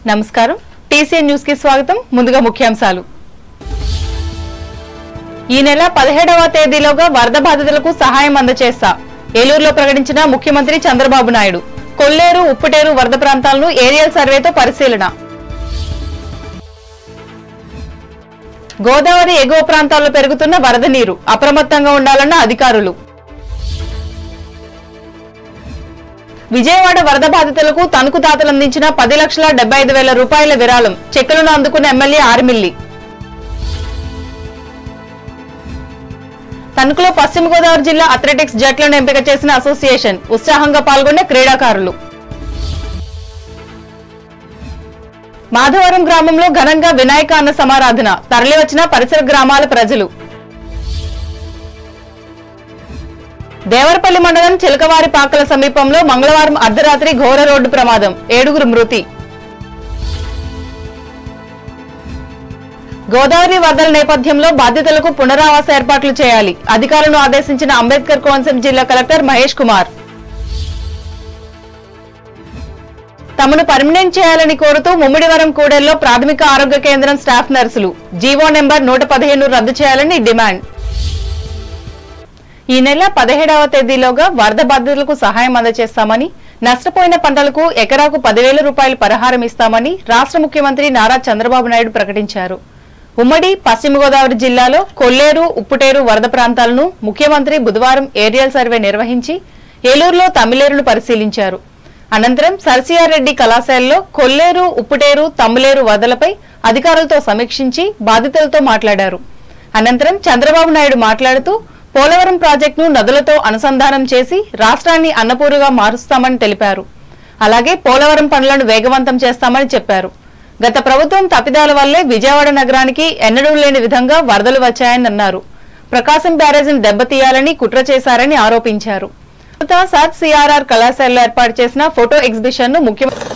నమస్కారం TCN news కి స్వాగతం ముందుగా ముఖ్యాంశాలు ఈ నెల 17వ తేదీలోగా వరద బాధితులకు సహాయం అందజేస్తా ఏలూరులో ప్రకటించిన ముఖ్యమంత్రి చంద్రబాబు నాయుడు కొల్లేరు ఉప్పుటేరు వరద ప్రాంతాలను ఏరియల్ సర్వేతో పరిశీలన గోదావరి ఎగువ ప్రాంతాల్లో పెరుగుతున్న వరద నీరు అప్రమత్తంగా ఉండాలన్న అధికారులు విజయవాడ వరద బాధితులకు తణుకు దాతలు అందించిన 10,75,000 రూపాయల విరాళం చెక్కులను అందుకున్న ఎమ్మెల్యే ఆర్మిల్లి తణుకులో పశ్చిమ గోదావరి జిల్లా అథ్లెటిక్స్ జట్లను ఎంపిక చేసిన అసోసియేషన్ ఉత్సాహంగా పాల్గొన్న క్రీడాకారులు మాధవరం గ్రామంలో ఘనంగా వినాయక అన్న సమారాధన తరలివచ్చిన పరిసర గ్రామాల ప్రజలు దేవరపల్లి మండలం చిలకవారి పాకల సమీపంలో మంగళవారం అర్ధరాత్రి ఘోర రోడ్డు ప్రమాదం 7 మృతి గోదావరి వరదల నేపథ్యంలో బాధితులకు పునరావాస ఏర్పాట్లు చేయాలి అధికారులను ఆదేశించిన అంబేద్కర్ కోనసీమ జిల్లా కలెక్టర్ మహేష్ కుమార్ తమను పర్మినెంట్ చేయాలని కోరుతూ ముమ్మిడివరం కూడెల్లో ప్రాథమిక ఆరోగ్య కేంద్రం స్టాఫ్ నర్సులు జీవో నెంబర్ 115 రద్దు చేయాలని డిమాండ్ ఈ నెల 17వ తేదీలోగా వరద బాధితులకు సహాయం అందజేస్తామని నష్టపోయిన పంటలకు ఎకరాకు 10,000 రూపాయలు పరిహారం ఇస్తామని రాష్ట్ర ముఖ్యమంత్రి నారా చంద్రబాబు నాయుడు ప్రకటించారు. ఉమ్మడి పశ్చిమ గోదావరి జిల్లాలో కొల్లేరు ఉప్పుటేరు వరద ప్రాంతాలను ముఖ్యమంత్రి బుధవారం ఏరియల్ సర్వే నిర్వహించి ఏలూరులో తమ్మిలేరును పరిశీలించారు. అనంతరం సర్సియారెడ్డి కళాశాలలో కొల్లేరు ఉప్పుటేరు తమ్మిలేరు వరదలపై అధికారులతో సమీక్షించి బాధితులతో మాట్లాడారు. అనంతరం చంద్రబాబు నాయుడు మాట్లాడుతూ పోలవరం ప్రాజెక్టును నదులతో అనుసంధానం చేసి రాష్ట్రాన్ని అన్నపూరుగా మారుస్తామని తెలిపారు. అలాగే పోలవరం పనులను వేగవంతం చేస్తామని చెప్పారు. గత ప్రభుత్వం తప్పిదాల వల్లే విజయవాడ నగరానికి ఎన్నడూ లేని విధంగా వరదలు వచ్చాయని అన్నారు. ప్రకాశం బ్యారేజీని దెబ్బతీయాలని కుట్ర చేశారని ఆరోపించారు. సత్ సిఆర్ఆర్ కళాశాలలో ఏర్పాటు చేసిన ఫోటో ఎగ్జిబిషన్ ను ముఖ్యమంత్రి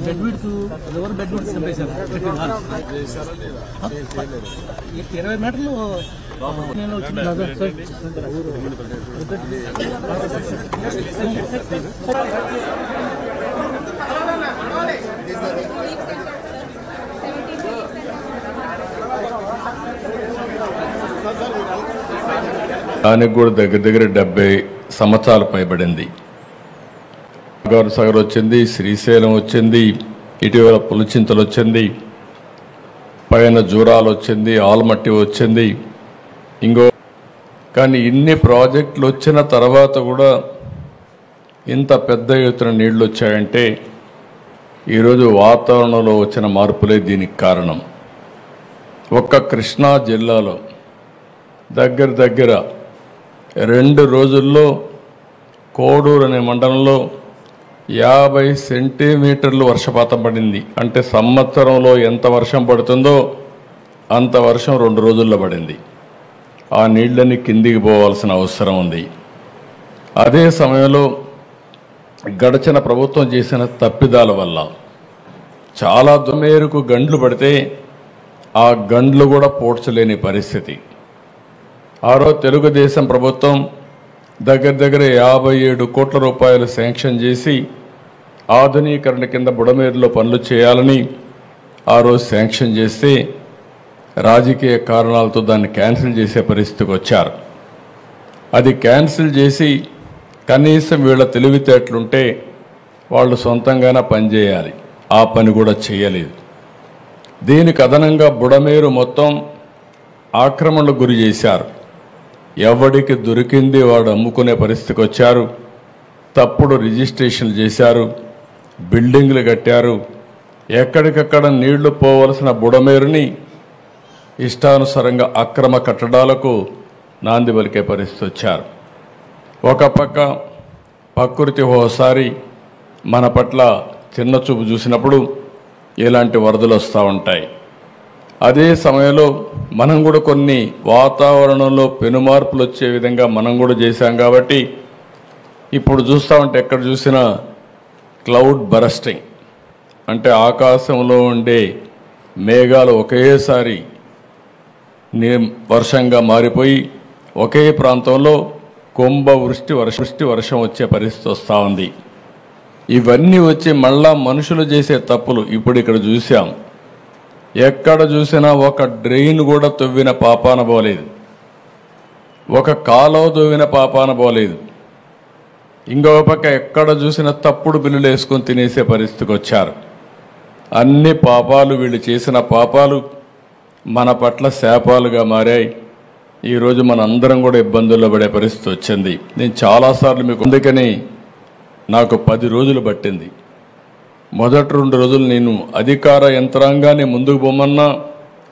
బెడ్విడ్స్ ఎవరు బెడ్విడ్స్ చంపేశారు 20 మీటర్లు నేను దానికి కూడా దగ్గర 70 సంవత్సరాలు పైబడింది. సాగర్ వచ్చింది, శ్రీశైలం వచ్చింది, ఇటీవల పులిచింతలు వచ్చింది, పైన జూరాలు వచ్చింది, ఆల్మట్టి వచ్చింది. కానీ ఇన్ని ప్రాజెక్టులు వచ్చిన తర్వాత కూడా ఇంత పెద్ద ఎత్తున నీళ్లు వచ్చాయంటే ఈరోజు వాతావరణంలో వచ్చిన మార్పులే దీనికి కారణం. ఒక్క కృష్ణా జిల్లాలో దగ్గర 2 రోజుల్లో కోడూరు అనే మండలంలో 50 సెంటీమీటర్లు వర్షపాతం పడింది. అంటే సంవత్సరంలో ఎంత వర్షం పడుతుందో అంత వర్షం 2 రోజుల్లో పడింది. ఆ నీళ్ళని కిందికి పోవాల్సిన అవసరం ఉంది. అదే సమయంలో గడచిన ప్రభుత్వం చేసిన తప్పిదాల వల్ల చాలా మేరకు గండ్లు పడితే ఆ గండ్లు కూడా పూడ్చలేని పరిస్థితి. తెలుగుదేశం ప్రభుత్వం దగ్గర 57 కోట్ల రూపాయలు శాంక్షన్ చేసి ఆధునీకరణ కింద బుడమేరులో పనులు చేయాలని ఆ రోజు శాంక్షన్ చేస్తే రాజకీయ కారణాలతో దాన్ని క్యాన్సిల్ చేసే పరిస్థితికి వచ్చారు. అది క్యాన్సిల్ చేసి కనీసం వీళ్ళ తెలివితేటలుంటే వాళ్ళు సొంతంగానే పనిచేయాలి, ఆ పని కూడా చేయలేదు. దీనికి అదనంగా బుడమేరు మొత్తం ఆక్రమణకు గురి చేశారు. ఎవడికి దొరికింది వాడు అమ్ముకునే పరిస్థితికి వచ్చారు. తప్పుడు రిజిస్ట్రేషన్లు చేశారు, బిల్డింగ్లు కట్టారు. ఎక్కడికక్కడ నీళ్లు పోవలసిన బుడమేరుని ఇష్టానుసారంగా అక్రమ కట్టడాలకు నాంది పలికే పరిస్థితి వచ్చారు. ఒక పక్క ప్రకృతి ఓసారి మన పట్ల చిన్న చూపు చూసినప్పుడు ఇలాంటి వరదలు వస్తూ ఉంటాయి. అదే సమయంలో మనం కూడా కొన్ని వాతావరణంలో పెనుమార్పులు వచ్చే విధంగా మనం కూడా చేశాం. కాబట్టి ఇప్పుడు చూస్తూ ఉంటే ఎక్కడ చూసినా క్లౌడ్ బరస్టింగ్ అంటే ఆకాశంలో ఉండే మేఘాలు ఒకేసారి వర్షంగా మారిపోయి ఒకే ప్రాంతంలో కుంభవృష్టి వర్షం వచ్చే పరిస్థితి వస్తూ ఉంది. ఇవన్నీ వచ్చి మళ్ళా మనుషులు చేసే తప్పులు ఇప్పుడు ఇక్కడ చూసాం. ఎక్కడ చూసినా ఒక డ్రైన్ కూడా తవ్విన పాపాన పోలేదు, ఒక కాలువ తవ్విన పాపాన పోలేదు. ఇంకో పక్క ఎక్కడ చూసినా తప్పుడు బిల్లులు వేసుకొని తినేసే పరిస్థితికి వచ్చారు. అన్ని పాపాలు వీళ్ళు చేసిన పాపాలు మన పట్ల శాపాలుగా మారాయి. ఈరోజు మన అందరం కూడా ఇబ్బందుల్లో పడే పరిస్థితి వచ్చింది. నేను చాలాసార్లు మీకు అందుకని నాకు 10 రోజులు పట్టింది. మొదటి 2 రోజులు నేను అధికార యంత్రాంగాన్ని ముందుకు పోమన్నా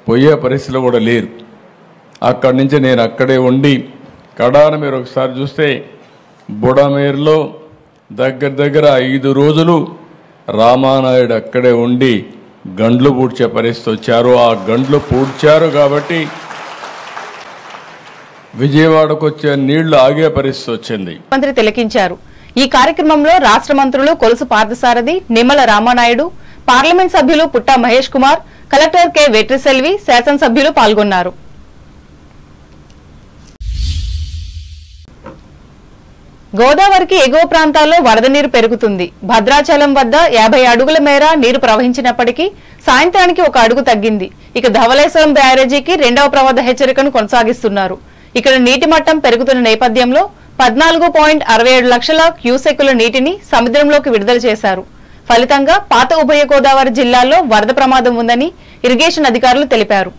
పోయే పరిస్థితిలో కూడా లేరు. అక్కడి నుంచి నేను అక్కడే ఉండి కడాన మీరు ఒకసారి చూస్తే బుడమేరులో దగ్గర 5 రోజులు రామానాయుడు అక్కడే ఉండి గండ్లు పూడ్చే పరిస్థితి వచ్చారు. ఆ గండ్లు పూడ్చారు కాబట్టి విజయవాడకు వచ్చే నీళ్లు ఆగే పరిస్థితి వచ్చింది. మంత్రి తిలకించారు. ఈ కార్యక్రమంలో రాష్ట్ర మంత్రులు కొలుసు పార్థసారథి, నిమ్మల రామానాయుడు, పార్లమెంట్ సభ్యులు పుట్టా మహేష్ కుమార్, కలెక్టర్ కె వెట్రిసెల్వి, శాసనసభ్యులు పాల్గొన్నారు. గోదావరికి ఎగువ ప్రాంతాల్లో వరద నీరు పెరుగుతుంది. భద్రాచలం వద్ద 50 అడుగుల మేర నీరు ప్రవహించినప్పటికీ సాయంత్రానికి 1 అడుగు తగ్గింది. ఇక ధవళేశ్వరం బ్యారేజీకి 2వ ప్రమాద హెచ్చరికను కొనసాగిస్తున్నారు. ఇక్కడ నీటి మట్టం పెరుగుతున్న నేపథ్యంలో 14.67 లక్షల క్యూసెక్కుల నీటిని సముద్రంలోకి విడుదల చేశారు. ఫలితంగా పాత ఉభయ గోదావరి జిల్లాల్లో వరద ప్రమాదం ఉందని ఇరిగేషన్ అధికారులు తెలిపారు.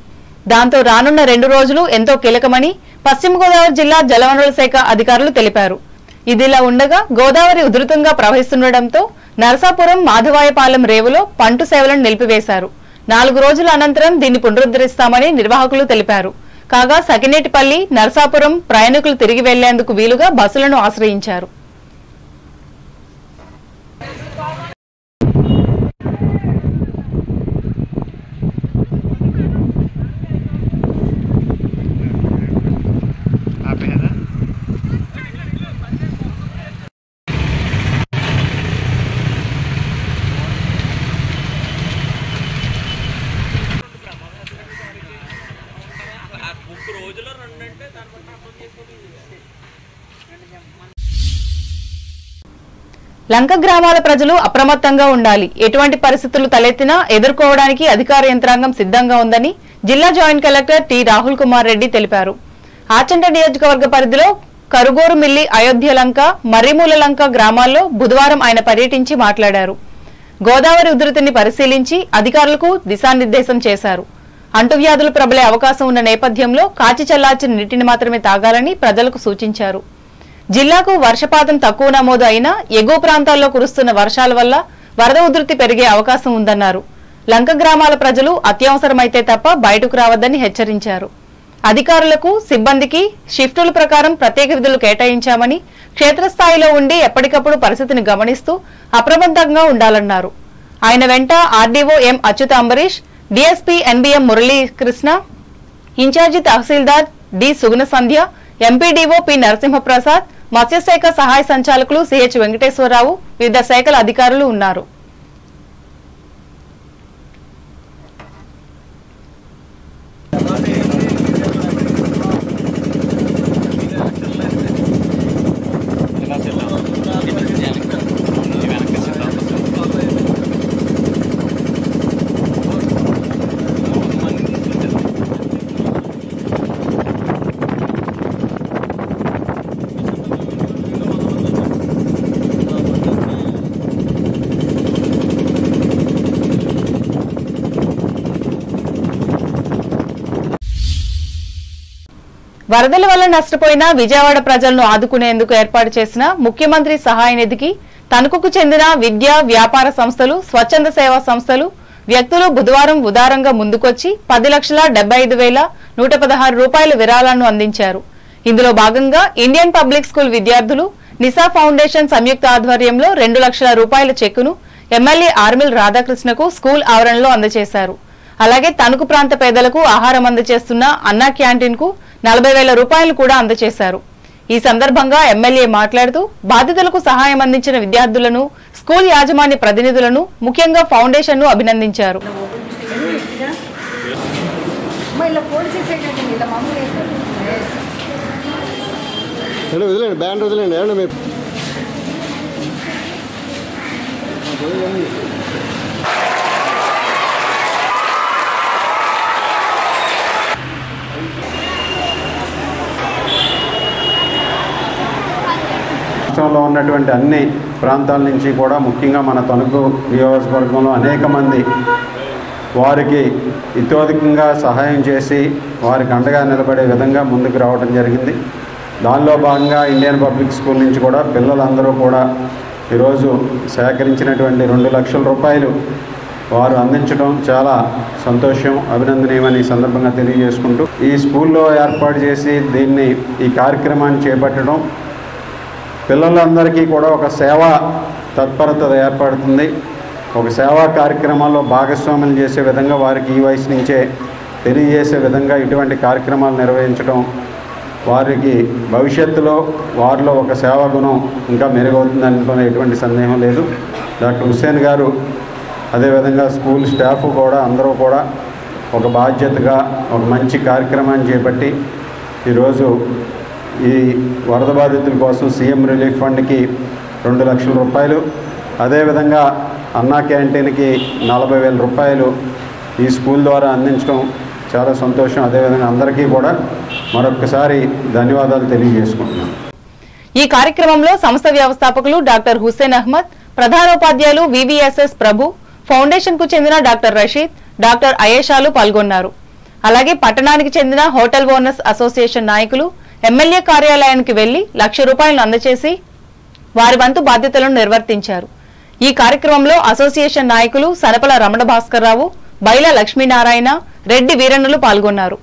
దాంతో రానున్న 2 రోజులు ఎంతో కీలకమని పశ్చిమ గోదావరి జిల్లా జలవనరుల శాఖ అధికారులు తెలిపారు. ఇదిలా ఉండగా గోదావరి ఉధృతంగా ప్రవహిస్తుండటంతో నరసాపురం, మాధవాయపాలెం రేవులో పంటు సేవలను నిలిపివేశారు. 4 రోజుల అనంతరం దీన్ని పునరుద్ధరిస్తామని నిర్వాహకులు తెలిపారు. కాగా సకినేటిపల్లి, నరసాపురం ప్రయాణికులు తిరిగి వెళ్లేందుకు వీలుగా బస్సులను ఆశ్రయించారు. లంక గ్రామాల ప్రజలు అప్రమత్తంగా ఉండాలి. ఎటువంటి పరిస్థితులు తలెత్తినా ఎదుర్కోవడానికి అధికార యంత్రాంగం సిద్ధంగా ఉందని జిల్లా joint collector T Rahul Kumar Reddy తెలిపారు. ఆచంట నియోజకవర్గ పరిధిలో కరుగోరుమిల్లి, అయోధ్య లంక, మర్రిమూల లంక గ్రామాల్లో బుధవారం ఆయన పర్యటించి మాట్లాడారు. గోదావరి ఉధృతిని పరిశీలించి అధికారులకు దిశానిర్దేశం చేశారు. అంటువ్యాధులు ప్రబలే అవకాశం ఉన్న నేపథ్యంలో కాచి చల్లార్చిన నీటిని మాత్రమే తాగాలని ప్రజలకు సూచించారు. జిల్లాకు వర్షపాతం తక్కువ నమోదు అయినా ఎగువ ప్రాంతాల్లో కురుస్తున్న వర్షాల వల్ల వరద ఉధృతి పెరిగే అవకాశం ఉందన్నారు. లంక గ్రామాల ప్రజలు అత్యవసరమైతే తప్ప బయటకు రావద్దని హెచ్చరించారు. అధికారులకు, సిబ్బందికి షిఫ్టుల ప్రకారం ప్రత్యేక విధులు కేటాయించామని, క్షేత్రస్థాయిలో ఉండి ఎప్పటికప్పుడు పరిస్థితిని గమనిస్తూ అప్రమత్తంగా ఉండాలన్నారు. ఆయన వెంట RDO M Achyuta Ambarish, DSP NBM Muralikrishna, ఇన్ఛార్జి తహసీల్దార్ D Suguna Sandhya, MPDO P Narasimhaprasad, మత్స్యశాఖ సహాయ సంచాలకులు సిహెచ్ వెంకటేశ్వరరావు, వివిధ శాఖల అధికారులు ఉన్నారు. వరదల వల్ల నష్టపోయిన విజయవాడ ప్రజలను ఆదుకునేందుకు ఏర్పాటు చేసిన ముఖ్యమంత్రి సహాయ నిధికి తణుకుకు చెందిన విద్యా వ్యాపార సంస్థలు, స్వచ్ఛంద సేవా సంస్థలు, వ్యక్తులు బుధవారం ఉదారంగా ముందుకొచ్చి 10,75,116 రూపాయల విరాళాలను అందించారు. ఇందులో భాగంగా ఇండియన్ పబ్లిక్ స్కూల్ విద్యార్థులు నిసా ఫౌండేషన్ సంయుక్త ఆధ్వర్యంలో 2 లక్షల రూపాయల చెక్కును ఎమ్మెల్యే ఆర్మిల్ రాధాకృష్ణకు స్కూల్ ఆవరణలో అందజేశారు. అలాగే తణుకు ప్రాంత పేదలకు ఆహారం అందజేస్తున్న అన్నా క్యాంటీన్ కు 40,000 రూపాయలు కూడా అందజేశారు. ఈ సందర్భంగా ఎమ్మెల్యే మాట్లాడుతూ బాధితులకు సహాయం అందించిన విద్యార్థులను, స్కూల్ యాజమాన్య ప్రతినిధులను, ముఖ్యంగా ఫౌండేషన్ ను అభినందించారు. రాష్ట్రంలో ఉన్నటువంటి అన్ని ప్రాంతాల నుంచి కూడా ముఖ్యంగా మన తణుకు నియోజకవర్గంలో అనేక మంది వారికి ఇతోధికంగా సహాయం చేసి వారికి అండగా నిలబడే విధంగా ముందుకు రావడం జరిగింది. దానిలో భాగంగా ఇండియన్ పబ్లిక్ స్కూల్ నుంచి కూడా పిల్లలందరూ కూడా ఈరోజు సేకరించినటువంటి 2 లక్షల రూపాయలు వారు అందించడం చాలా సంతోషం, అభినందనీయమని ఈ సందర్భంగా తెలియజేసుకుంటూ ఈ స్కూల్లో ఏర్పాటు చేసి ఈ కార్యక్రమాన్ని చేపట్టడం పిల్లలందరికీ కూడా ఒక సేవా తత్పరత ఏర్పడుతుంది. ఒక సేవా కార్యక్రమాల్లో భాగస్వాములు చేసే విధంగా వారికి ఈ వయసు నుంచే తెలియజేసే విధంగా ఇటువంటి కార్యక్రమాలు నిర్వహించడం వారికి భవిష్యత్తులో వారిలో ఒక సేవా గుణం ఇంకా మెరుగవుతుందనుకునే ఎటువంటి సందేహం లేదు. డాక్టర్ హుస్సేన్ గారు అదేవిధంగా స్కూల్ స్టాఫ్ కూడా అందరూ కూడా ఒక బాధ్యతగా ఒక మంచి కార్యక్రమాన్ని చేపట్టి ఈరోజు ఈ వరద బాధితుల కోసం సీఎం రిలీఫ్ ఫండ్కి 2 లక్షల రూపాయలు, అదేవిధంగా అన్నా క్యాంటీన్కి 40,000 రూపాయలు ఈ స్కూల్ ద్వారా అందించడం చాలా సంతోషం. అదేవిధంగా అందరికీ కూడా మరొకసారి ధన్యవాదాలు తెలియజేసుకుంటున్నాను. ఈ కార్యక్రమంలో సంస్థ వ్యవస్థాపకులు డాక్టర్ హుస్సేన్ అహ్మద్, ప్రధానోపాధ్యాయులు వివిఎస్ఎస్ ప్రభు, ఫౌండేషన్ కు చెందిన డాక్టర్ రషీద్, డాక్టర్ అయేషాలు పాల్గొన్నారు. అలాగే పట్టణానికి చెందిన హోటల్ ఓనర్స్ అసోసియేషన్ నాయకులు ఎమ్మెల్యే కార్యాలయానికి వెళ్లి 1,00,000 రూపాయలను అందజేసి వారి వంతు బాధ్యతలను నిర్వర్తించారు. ఈ కార్యక్రమంలో అసోసియేషన్ నాయకులు సనపల రమణ భాస్కర్రావు, బైల లక్ష్మీనారాయణ, రెడ్డి వీరన్నలు పాల్గొన్నారు.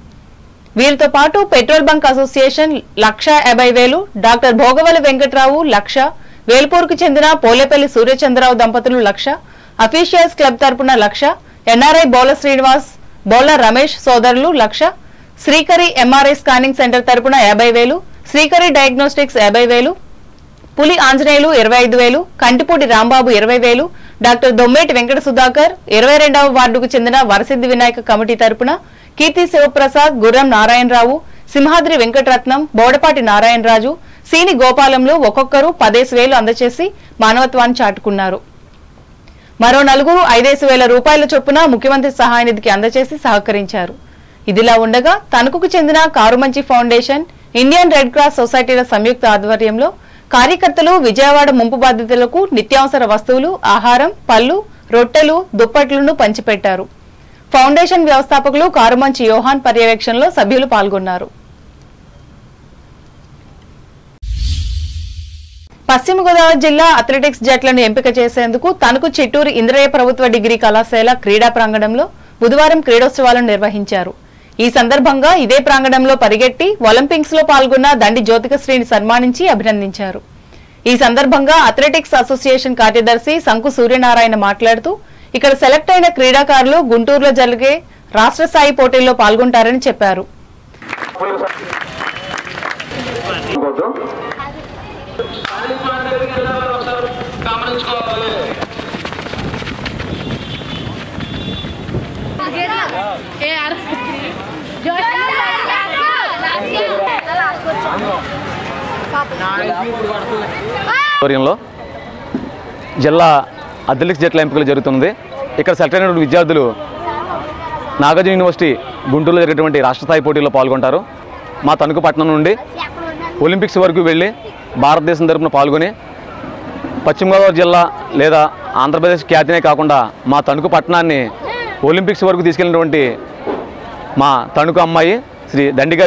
వీరితో పాటు petrol bunk association 1,50,000, doctor Bhogavalli Venkatrao 1,00,000, వేల్పూర్కు చెందిన పోలేపల్లి సూర్యచంద్రరావు దంపతులు 1,00,000, అఫీషియల్స్ క్లబ్ తరపున 1,00,000, ఎన్ఆర్ఐ బౌల శ్రీనివాస్, బౌల రమేష్ సోదరులు 1,00,000, శ్రీకరి ఎంఆర్ఐ స్కానింగ్ సెంటర్ తరపున 50,000, శ్రీకరి డయాగ్నోస్టిక్స్ 50,000, పులి ఆంజనేయులు 25,000, కంటిపూడి రాంబాబు 20,000, డాక్టర్ దొమ్మేటి వెంకట సుధాకర్, 22వ వార్డుకు చెందిన వరసిద్ధి వినాయక కమిటీ తరపున కీర్తి శివప్రసాద్, గుర్రం నారాయణరావు, సింహాద్రి వెంకటరత్నం, బోడపాటి నారాయణరాజు, సీని గోపాలంలో ఒక్కొక్కరు 10,000 అందచేసి మానవత్వాన్ని చాటుకున్నారు. మరో 4 5,000 రూపాయల చొప్పున ముఖ్యమంత్రి సహాయ నిధికి అందచేసి సహకరించారు. ఇదిలా ఉండగా తణుకుకు చెందిన Karumanchi foundation, Indian red cross సొసైటీల సంయుక్త ఆధ్వర్యంలో కార్యకర్తలు విజయవాడ ముంపు బాధితులకు నిత్యావసర వస్తువులు, ఆహారం, పళ్లు, రొట్టెలు, దుప్పట్లను పంచిపెట్టారు. ఫౌండేషన్ వ్యవస్థాపకులు కారుమంచి యోహాన్ పర్యవేక్షణలో సభ్యులు పాల్గొన్నారు. పశ్చిమ గోదావరి జిల్లా అథ్లెటిక్స్ జట్లను ఎంపిక చేసేందుకు తణుకు చిట్టూరు ఇంద్రయ్య ప్రభుత్వ డిగ్రీ కళాశాల క్రీడా ప్రాంగణంలో బుధవారం క్రీడోత్సవాలను నిర్వహించారు. ఈ సందర్భంగా ఇదే ప్రాంగణంలో పరిగెట్టి ఒలింపిక్స్ లో పాల్గొన్న దండి జ్యోతికశ్రీని సన్మానించి అభినందించారు. ఈ సందర్భంగా అథ్లెటిక్స్ అసోసియేషన్ కార్యదర్శి సంకు సూర్యనారాయణ మాట్లాడుతూ ఇక్కడ సెలెక్ట్ అయిన క్రీడాకారులు గుంటూరులో జరిగే రాష్ట్ర స్థాయి పోటీల్లో పాల్గొంటారని చెప్పారు. ఆధ్వర్యంలో జిల్లా అథ్లెటిక్స్ జట్ల ఎంపికలు జరుగుతుంది. ఇక్కడ సెలెక్ట్ అయినటువంటి విద్యార్థులు నాగార్జున యూనివర్సిటీ గుంటూరులో జరిగేటువంటి రాష్ట్ర స్థాయి పోటీల్లో పాల్గొంటారు. మా తణుకు పట్టణం నుండి ఒలింపిక్స్ వరకు వెళ్ళి భారతదేశం తరపున పాల్గొని పశ్చిమ గోదావరి జిల్లా లేదా ఆంధ్రప్రదేశ్ ఖ్యాతినే కాకుండా మా తణుకు పట్టణాన్ని ఒలింపిక్స్ వరకు తీసుకెళ్ళినటువంటి మా తణుకు అమ్మాయి శ్రీ దండిగా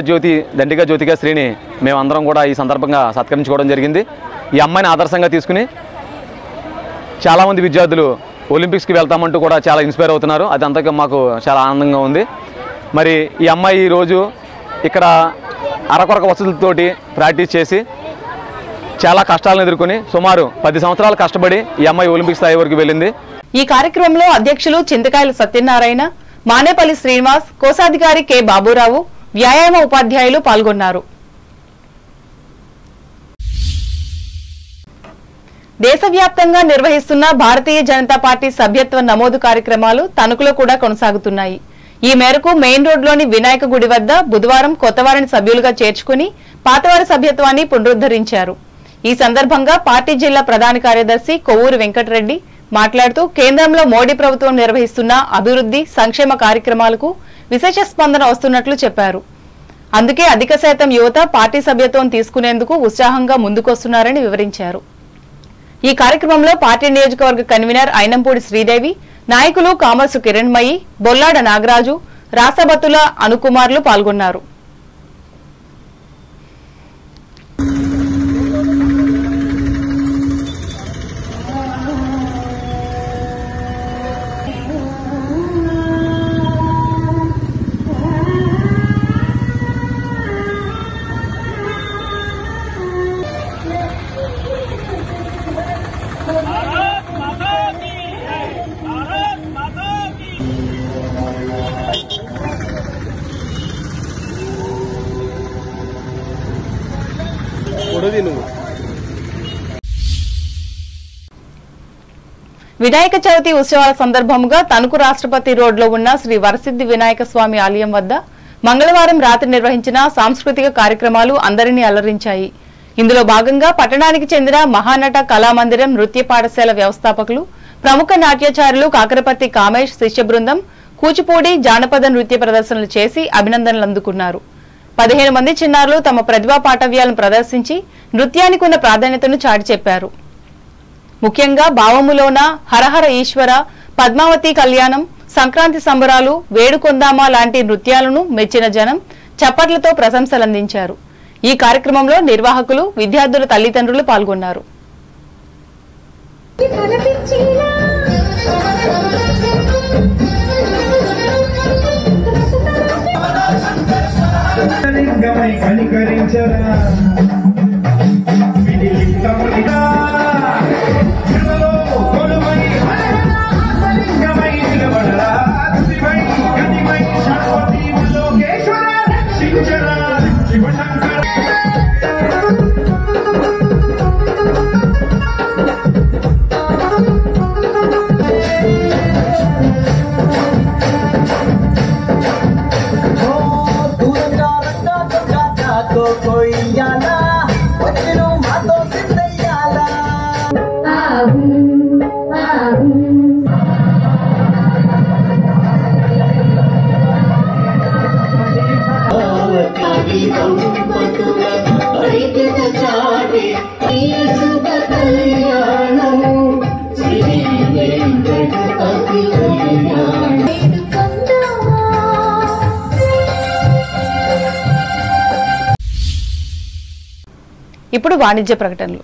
జ్యోతిగా శ్రీని మేమందరం కూడా ఈ సందర్భంగా సత్కరించుకోవడం జరిగింది. ఈ అమ్మాయిని ఆదర్శంగా తీసుకుని చాలామంది విద్యార్థులు ఒలింపిక్స్కి వెళ్తామంటూ కూడా చాలా ఇన్స్పైర్ అవుతున్నారు. అది అంతగా మాకు చాలా ఆనందంగా ఉంది. మరి ఈ అమ్మాయి ఈరోజు ఇక్కడ అరకొరక వసతులతోటి ప్రాక్టీస్ చేసి చాలా కష్టాలను ఎదుర్కొని సుమారు 10 సంవత్సరాలు కష్టపడి ఈ అమ్మాయి ఒలింపిక్ స్థాయి వరకు వెళ్ళింది. ఈ కార్యక్రమంలో అధ్యక్షులు చింతకాయల సత్యనారాయణ, మానేపల్లి శ్రీనివాస్, కోశాధికారి కె బాబురావు, వ్యాయామ ఉపాధ్యాయులు పాల్గొన్నారు. దేశవ్యాప్తంగా నిర్వహిస్తున్న భారతీయ జనతా పార్టీ సభ్యత్వ నమోదు కార్యక్రమాలు తణుకులో కూడా కొనసాగుతున్నాయి. ఈ మేరకు మెయిన్ రోడ్లోని వినాయక గుడి వద్ద బుధవారం కొత్తవారిని సభ్యులుగా చేర్చుకుని పాతవారి సభ్యత్వాన్ని పునరుద్ధరించారు. ఈ సందర్భంగా పార్టీ జిల్లా ప్రధాన కార్యదర్శి కొవ్వూరు వెంకటరెడ్డి మాట్లాడుతూ కేంద్రంలో మోడీ ప్రభుత్వం నిర్వహిస్తున్న అభివృద్ధి సంక్షేమ కార్యక్రమాలకు విశేష స్పందన వస్తున్నట్లు చెప్పారు. అందుకే అధిక శాతం యువత పార్టీ సభ్యత్వం తీసుకునేందుకు ఉత్సాహంగా ముందుకొస్తున్నారని వివరించారు. ఈ కార్యక్రమంలో పార్టీ నియోజకవర్గ కన్వీనర్ ఐనంపూడి శ్రీదేవి, నాయకులు కామర్సు కిరణ్మయి, బొల్లాడ నాగరాజు, రాసబత్తుల అనుకుమార్లు పాల్గొన్నారు. వినాయక చవితి ఉత్సవాల సందర్భంగా తణుకు రాష్ట్రపతి రోడ్లో ఉన్న శ్రీ వరసిద్ధి వినాయక స్వామి ఆలయం వద్ద మంగళవారం రాత్రి నిర్వహించిన సాంస్కృతిక కార్యక్రమాలు అందరినీ అలరించాయి. ఇందులో భాగంగా పట్టణానికి చెందిన మహానట కళామందిరం నృత్య పాఠశాల వ్యవస్థాపకులు, ప్రముఖ నాట్యాచారులు కాకరపర్తి కామేష్ శిష్య బృందం కూచిపూడి జానపద నృత్య ప్రదర్శనలు చేసి అభినందనలు అందుకున్నారు. 15 మంది చిన్నారులు తమ ప్రతిభా పాఠవ్యాలను ప్రదర్శించి నృత్యానికి ఉన్న ప్రాధాన్యతను చాటి చెప్పారు. ముఖ్యంగా భావములోన హరహర ఈశ్వర, పద్మావతి కళ్యాణం, సంక్రాంతి సంబరాలు, వేడుకొందామా లాంటి నృత్యాలను మెచ్చిన జనం చప్పట్లతో ప్రశంసలందించారు. ఈ కార్యక్రమంలో నిర్వాహకులు, విద్యార్థుల తల్లిదండ్రులు పాల్గొన్నారు. ఇప్పుడు వాణిజ్య ప్రకటనలు.